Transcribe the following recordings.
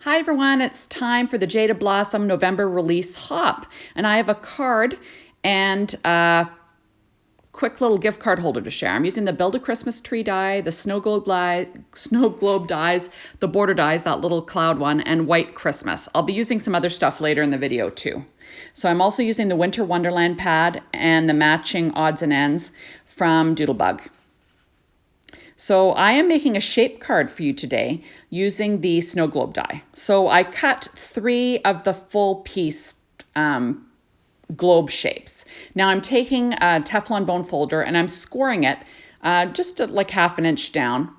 Hi everyone, it's time for the Jaded Blossom November release hop. And I have a card and a quick little gift card holder to share. I'm using the Build a Christmas Tree die, the Snow Globe dies, the border dies, that little cloud one, and White Christmas. I'll be using some other stuff later in the video too. So I'm also using the Winter Wonderland pad and the matching odds and ends from Doodlebug. So I am making a shape card for you today using the snow globe die. So I cut 3 of the full piece globe shapes. Now I'm taking a Teflon bone folder and I'm scoring it just like 1/2 inch down.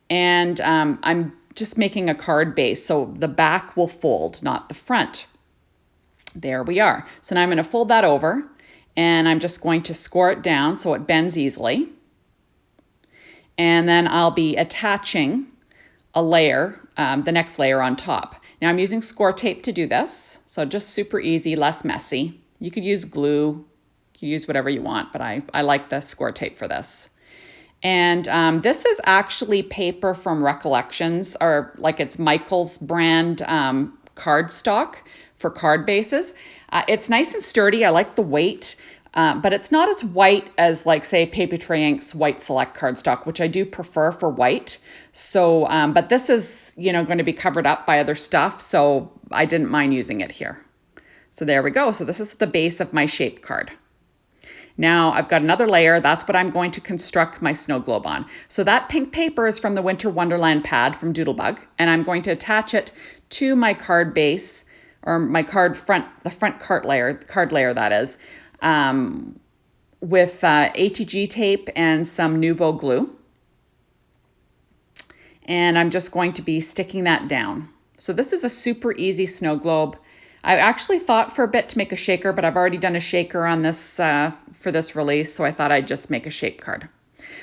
And I'm just making a card base so the back will fold, not the front. There we are. So now I'm going to fold that over and I'm just going to score it down so it bends easily. And then I'll be attaching a layer, the next layer on top. Now I'm using score tape to do this, so just super easy, less messy. You could use glue, you could use whatever you want, but I like the score tape for this. And this is actually paper from Recollections, or like it's Michael's brand cardstock for card bases. It's nice and sturdy, I like the weight. But it's not as white as, like, say, Papetre Inc.'s White Select cardstock, which I do prefer for white. So, but this is, going to be covered up by other stuff, so I didn't mind using it here. So there we go. So this is the base of my shape card. Now I've got another layer. That's what I'm going to construct my snow globe on. So that pink paper is from the Winter Wonderland pad from Doodlebug, and I'm going to attach it to my card base, or my card front, the front card layer that is. With ATG tape and some Nuvo glue. And I'm just going to be sticking that down. So this is a super easy snow globe. I actually thought for a bit to make a shaker, but I've already done a shaker on this for this release, so I thought I'd just make a shape card.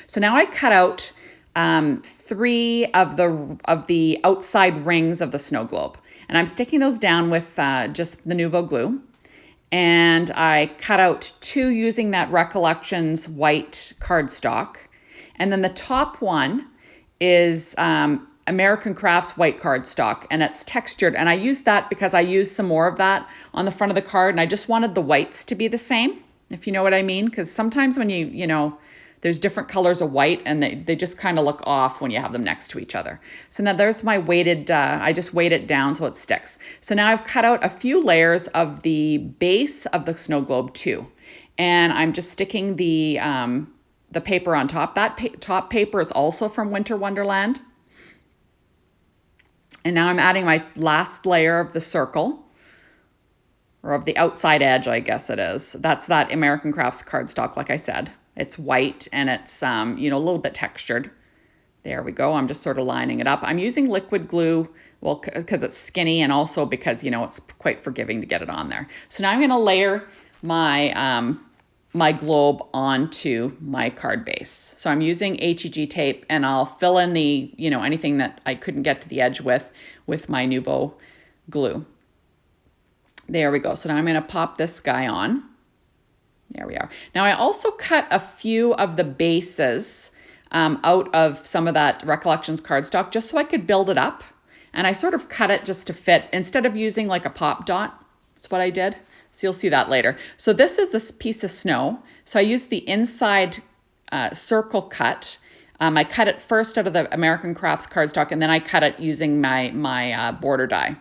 So now I cut out 3 of the outside rings of the snow globe. And I'm sticking those down with just the Nuvo glue. And I cut out 2 using that Recollections white cardstock. And then the top one is American Crafts white cardstock, and it's textured. And I used that because I used some more of that on the front of the card, and I just wanted the whites to be the same, if you know what I mean. Because sometimes when there's different colors of white, and they just kind of look off when you have them next to each other. So now there's my weighted, I just weight it down so it sticks. So now I've cut out a few layers of the base of the snow globe too. And I'm just sticking the paper on top. That top paper is also from Winter Wonderland. And now I'm adding my last layer of the circle, or of the outside edge, I guess it is. That's that American Crafts cardstock, like I said. It's white and it's, a little bit textured. There we go. I'm just sort of lining it up. I'm using liquid glue, well, because it's skinny, and also because, it's quite forgiving to get it on there. So now I'm going to layer my, my globe onto my card base. So I'm using HEG tape, and I'll fill in the, anything that I couldn't get to the edge with my Nuvo glue. There we go. So now I'm going to pop this guy on. There we are. Now I also cut a few of the bases out of some of that Recollections cardstock just so I could build it up. And I sort of cut it just to fit instead of using like a pop dot. That's what I did. So you'll see that later. So this is this piece of snow. So I used the inside circle cut. I cut it first out of the American Crafts cardstock, and then I cut it using my border die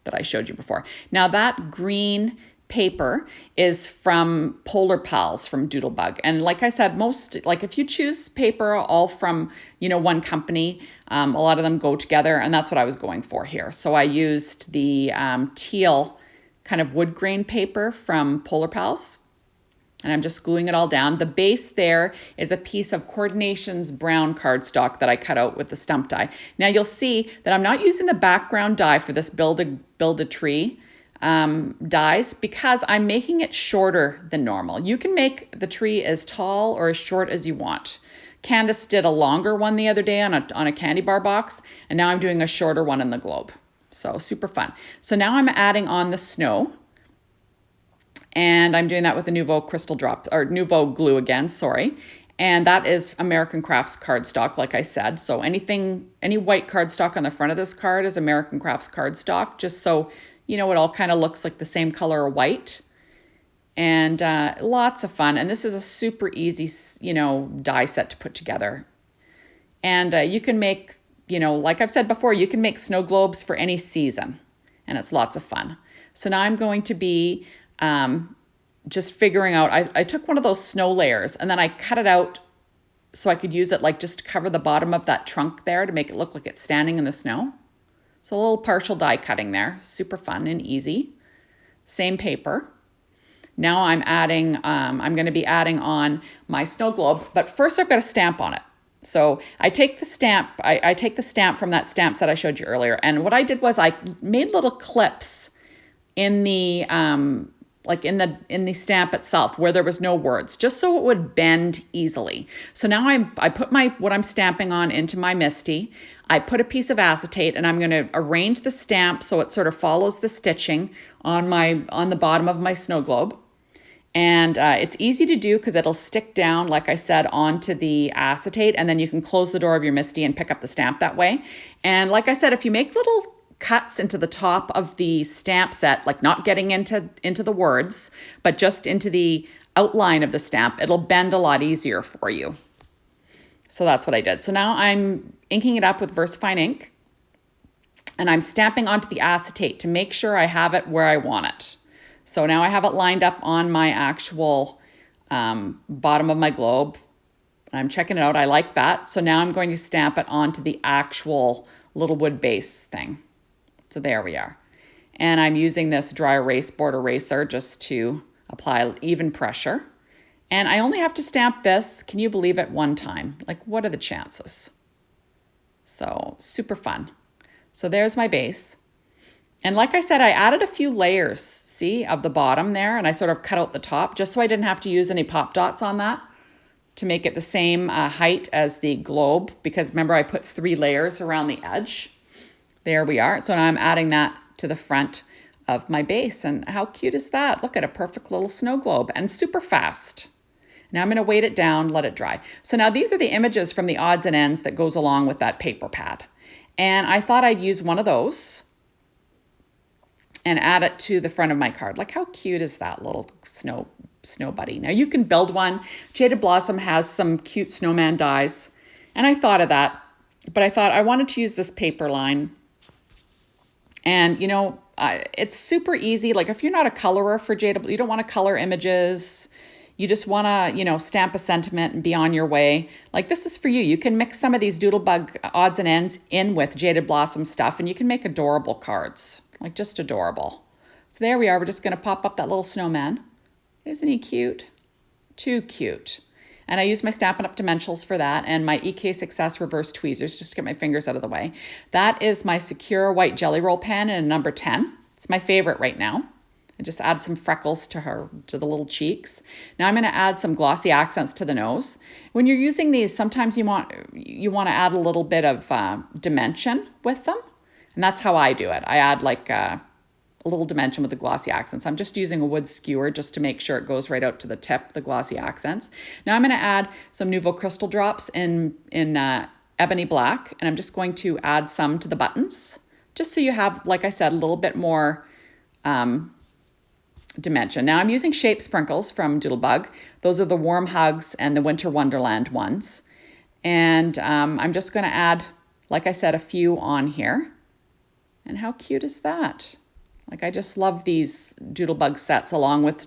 that I showed you before. Now that green paper is from Polar Pals from Doodlebug. And like I said, if you choose paper all from, one company, a lot of them go together, and that's what I was going for here. So I used the teal kind of wood grain paper from Polar Pals, and I'm just gluing it all down. The base there is a piece of Coordinations brown cardstock that I cut out with the stump die. Now you'll see that I'm not using the background die for this build a tree dies, because I'm making it shorter than normal. You can make the tree as tall or as short as you want. Candace did a longer one the other day on a candy bar box, and now I'm doing a shorter one in the globe. So super fun. So now I'm adding on the snow, and I'm doing that with the Nuvo crystal drop, or Nuvo glue again, sorry. And that is American Crafts cardstock, like I said. So any white cardstock on the front of this card is American Crafts cardstock, just so it all kind of looks like the same color of white. And lots of fun. And this is a super easy, die set to put together. And you can make, like I've said before, you can make snow globes for any season. And it's lots of fun. So now I'm going to be just figuring out, I took one of those snow layers and then I cut it out so I could use it like just to cover the bottom of that trunk there to make it look like it's standing in the snow. So a little partial die cutting there, super fun and easy. Same paper. Now I'm going to be adding on my snow globe, but first I've got a stamp on it. So I take the stamp, I take the stamp from that stamp set I showed you earlier. And what I did was I made little clips in the, in the stamp itself where there was no words, just so it would bend easily. So now I put what I'm stamping on into my MISTI. I put a piece of acetate and I'm going to arrange the stamp so it sort of follows the stitching on the bottom of my snow globe. And it's easy to do because it'll stick down, like I said, onto the acetate, and then you can close the door of your MISTI and pick up the stamp that way. And like I said, if you make little cuts into the top of the stamp set, like not getting into the words, but just into the outline of the stamp, it'll bend a lot easier for you. So that's what I did. So now I'm inking it up with VersaFine ink, and I'm stamping onto the acetate to make sure I have it where I want it. So now I have it lined up on my actual bottom of my globe. I'm checking it out. I like that. So now I'm going to stamp it onto the actual little wood base thing. So there we are. And I'm using this dry erase board eraser just to apply even pressure. And I only have to stamp this, can you believe it, one time? Like, what are the chances? So super fun. So there's my base. And like I said, I added a few layers, see, of the bottom there, and I sort of cut out the top just so I didn't have to use any pop dots on that to make it the same height as the globe, because remember I put 3 layers around the edge. There we are. So now I'm adding that to the front of my base, and how cute is that? Look at a perfect little snow globe, and super fast. Now I'm going to weight it down, let it dry. So now these are the images from the odds and ends that goes along with that paper pad. And I thought I'd use one of those and add it to the front of my card. Like, how cute is that little snow buddy? Now you can build one. Jaded Blossom has some cute snowman dies. And I thought of that, but I thought I wanted to use this paper line. And it's super easy. Like if you're not a colorer for Jaded, you don't want to color images, you just want to, stamp a sentiment and be on your way. Like this is for you. You can mix some of these Doodlebug odds and ends in with Jaded Blossom stuff and you can make adorable cards. Like just adorable. So there we are. We're just going to pop up that little snowman. Isn't he cute? Too cute. And I use my Stampin' Up! Dimensionals for that and my EK Success reverse tweezers just to get my fingers out of the way. That is my Secure White Jelly Roll pen in a number 10. It's my favorite right now. I just add some freckles to the little cheeks. Now I'm going to add some glossy accents to the nose. When you're using these, sometimes you want to add a little bit of dimension with them. And that's how I do it. I add like a little dimension with the glossy accents. I'm just using a wood skewer just to make sure it goes right out to the tip, the glossy accents. Now I'm going to add some Nouveau Crystal drops in ebony black, and I'm just going to add some to the buttons, just so you have, like I said, a little bit more dimension. Now I'm using Shape Sprinkles from Doodlebug. Those are the Warm Hugs and the Winter Wonderland ones. And I'm just going to add, like I said, a few on here. And how cute is that? Like, I just love these Doodlebug sets along with,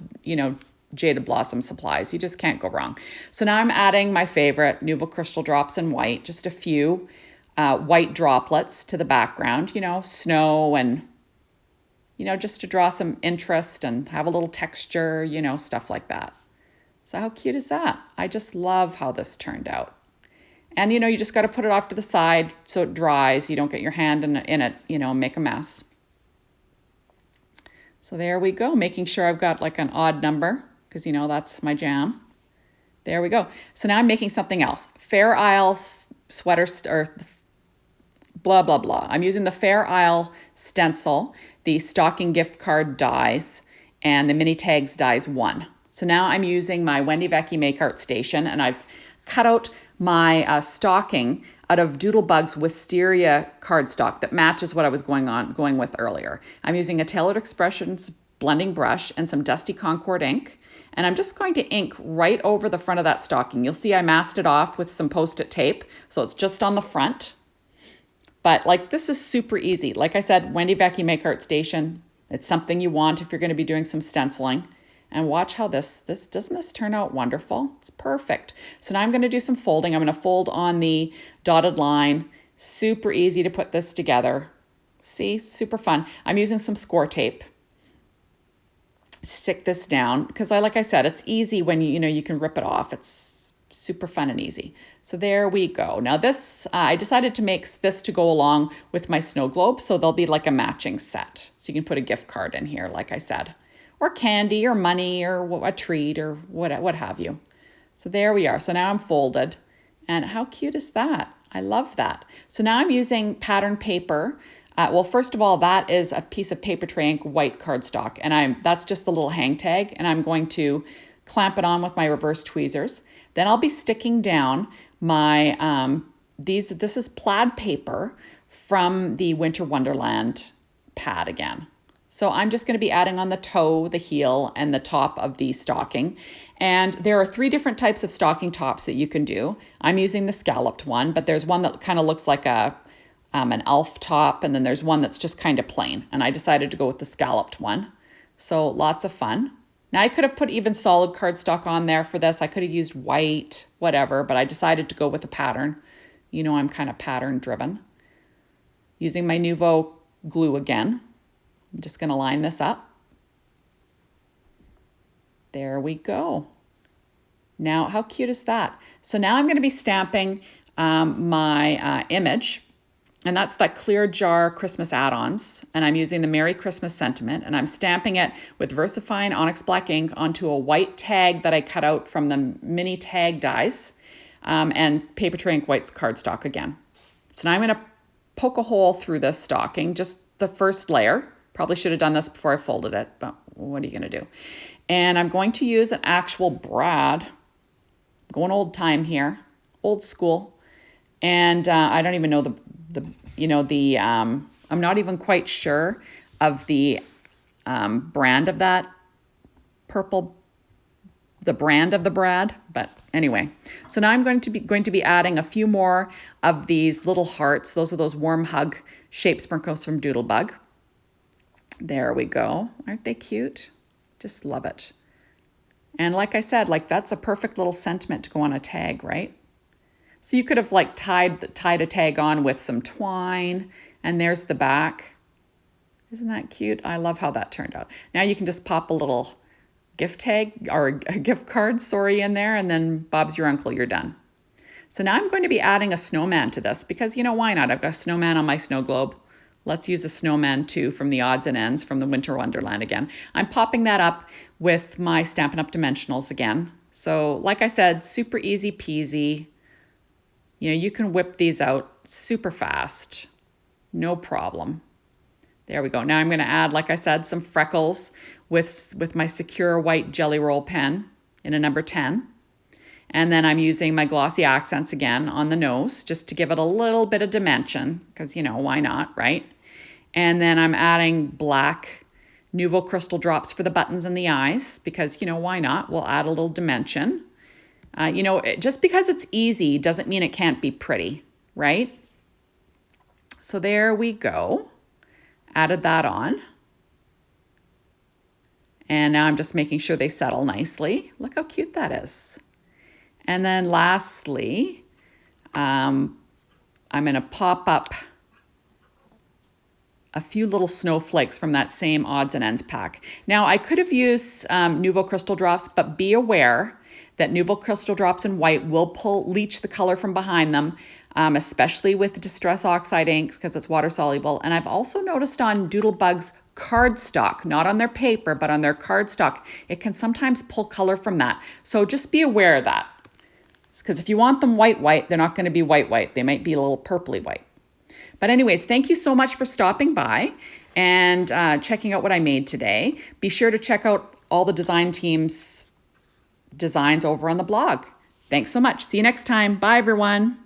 Jaded Blossom supplies. You just can't go wrong. So now I'm adding my favorite Nouveau Crystal drops in white, just a few white droplets to the background, snow and, just to draw some interest and have a little texture, stuff like that. So how cute is that? I just love how this turned out. And, you just got to put it off to the side so it dries. You don't get your hand in it, make a mess. So there we go, making sure I've got like an odd number because, that's my jam. There we go. So now I'm making something else. Fair Isle sweater, or blah, blah, blah. I'm using the Fair Isle stencil, the stocking gift card dies, and the mini tags dies 1. So now I'm using my Wendy Vecchi Make Art Station, and I've cut out my stocking out of Doodlebug's Wisteria cardstock that matches what I was going with earlier. I'm using a Tailored Expressions blending brush and some Dusty Concord ink. And I'm just going to ink right over the front of that stocking. You'll see I masked it off with some Post-it tape, so it's just on the front. But like, this is super easy. Like I said, Wendy Vacuum Make Art Station. It's something you want if you're going to be doing some stenciling. And watch how doesn't this turn out wonderful? It's perfect. So now I'm going to do some folding. I'm going to fold on the dotted line. Super easy to put this together. See, super fun. I'm using some score tape. Stick this down because like I said, it's easy when you can rip it off. It's super fun and easy. So there we go. Now this, I decided to make this to go along with my snow globe. So they'll be like a matching set. So you can put a gift card in here, like I said, or candy or money or a treat or what have you. So there we are. So now I'm folded, and how cute is that? I love that. So now I'm using pattern paper. Well, first of all, that is a piece of paper tray ink white cardstock, and that's just the little hang tag, and I'm going to clamp it on with my reverse tweezers. Then I'll be sticking down my, this is plaid paper from the Winter Wonderland pad again. So I'm just going to be adding on the toe, the heel, and the top of the stocking. And there are 3 different types of stocking tops that you can do. I'm using the scalloped one, but there's one that kind of looks like an elf top, and then there's one that's just kind of plain. And I decided to go with the scalloped one. So lots of fun. Now I could have put even solid cardstock on there for this. I could have used white, whatever, but I decided to go with a pattern. You know, I'm kind of pattern driven. Using my Nuvo glue again. I'm just going to line this up. There we go. Now, how cute is that? So now I'm going to be stamping my image. And that's that clear jar Christmas add-ons. And I'm using the Merry Christmas Sentiment. And I'm stamping it with VersaFine Onyx Black ink onto a white tag that I cut out from the mini tag dies. And paper tray ink white's cardstock again. So now I'm going to poke a hole through this stocking, just the first layer. Probably should have done this before I folded it, but what are you going to do? And I'm going to use an actual brad. Going old time here, old school. And I don't even know I'm not even quite sure of the brand of that purple, the brand of the brad, but anyway. So now I'm going to be adding a few more of these little hearts. Those are those warm hug shape sprinkles from Doodlebug. There we go. Aren't they cute? Just love it. And like I said, like that's a perfect little sentiment to go on a tag, right? So you could have like tied a tag on with some twine, and there's the back. Isn't that cute? I love how that turned out. Now you can just pop a little gift tag or a gift card, in there, and then Bob's your uncle, you're done. So now I'm going to be adding a snowman to this because, why not? I've got a snowman on my snow globe. Let's use a snowman too from the odds and ends from the Winter Wonderland again. I'm popping that up with my Stampin' Up! Dimensionals again. So like I said, super easy peasy. You can whip these out super fast. No problem. There we go. Now I'm going to add, like I said, some freckles with my Secure White Jelly Roll pen in a number 10. And then I'm using my glossy accents again on the nose just to give it a little bit of dimension because, why not, right? And then I'm adding black Nuvo crystal drops for the buttons and the eyes because, why not? We'll add a little dimension. Just because it's easy doesn't mean it can't be pretty, right? So there we go. Added that on. And now I'm just making sure they settle nicely. Look how cute that is. And then lastly, I'm going to pop up a few little snowflakes from that same odds and ends pack. Now I could have used Nuvo crystal drops, but be aware that Nuvo crystal drops in white will leach the color from behind them, especially with Distress Oxide inks because it's water soluble. And I've also noticed on Doodlebug's cardstock, not on their paper, but on their cardstock, it can sometimes pull color from that. So just be aware of that. Because if you want them white, they're not going to be white. They might be a little purpley white. But anyways, thank you so much for stopping by and checking out what I made today. Be sure to check out all the design team's designs over on the blog. Thanks so much. See you next time. Bye, everyone.